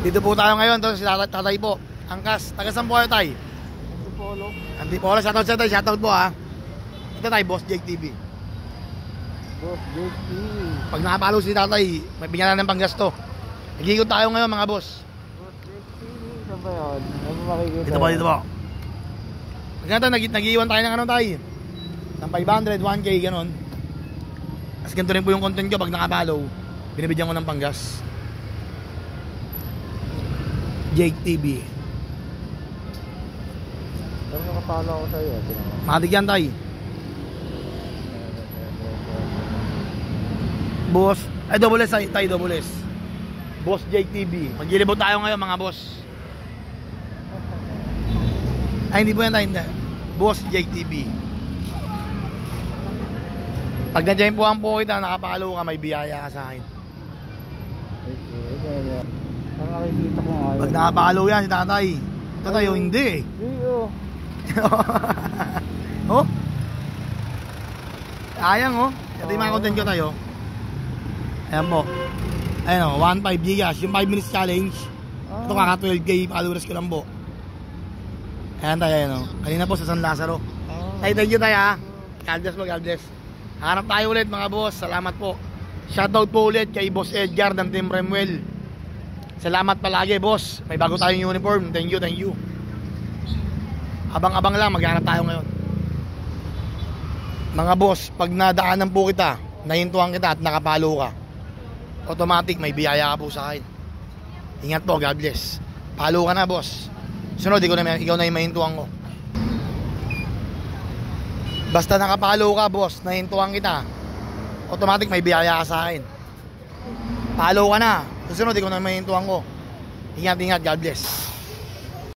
Dito po tayo ngayon, to si tatay po. Angkas, taga saan po kayo, tay? Antipolo. Antipolo, shoutout sa tay, shoutout po ha. Ito tay, Boss Jake TV. Boss Jake TV. Pag nakapalo si tatay, may bigyan na ng panggasto. Nag-iikot tayo ngayon mga boss. Boss Jake TV, saan ba yun? Ano makikita? Dito po, dito po. Ganito, nag-iwan tayo ng ano tayo? Ng 500, 1K, ganon. Kasi ganito rin po yung content ko, pag nakapalo, binibigyan ko ng panggas. Jake TV. Pero nakapalo ako sa'yo. Matig yan tay. Boss, ay double S tay, double S. Boss Jake TV. Maglilibot tayo ngayon mga boss. Ay hindi po yan tay, hindi. Boss Jake TV. Pag nandiyan po ang po kita, nakapalo ka, may biyaya ka sa akin. Ang nakikita ko nga yun. Pag nakapalo yan si tatay. Tatay o hindi eh. Hindi oh. Oh? Ayang oh. Ito yung mga content ko tayo. Ayan po. Ayan o, 1.5 gigas. Yung 5 minutes challenge. Ito kaka 12K followers ko lang po. Ayan tayo, ayan o. Kanina po sa San Lazaro. Tay, thank you tayo ha. God bless po, God bless. Hanap tayo ulit mga boss. Salamat po. Shoutout po ulit kay Boss Edgar ng Team Remuel. Salamat palagi boss. May bago tayong uniform. Thank you, thank you. Abang-abang lang, maghanap tayo ngayon. Mga boss, pag nadaanan po kita, nahintuan kita at nakapalo ka, automatic may biyaya ka po sa akin. Ingat po, God bless. Palo ka na boss. Sunod, ikaw na yung mahintuan ko. Basta nakapalo ka boss, nahintuan kita, automatic may biyaya ka sa akin. Palo ka na. Susunod, ikaw na yung mahintuan ko. Ingat, ingat, God bless.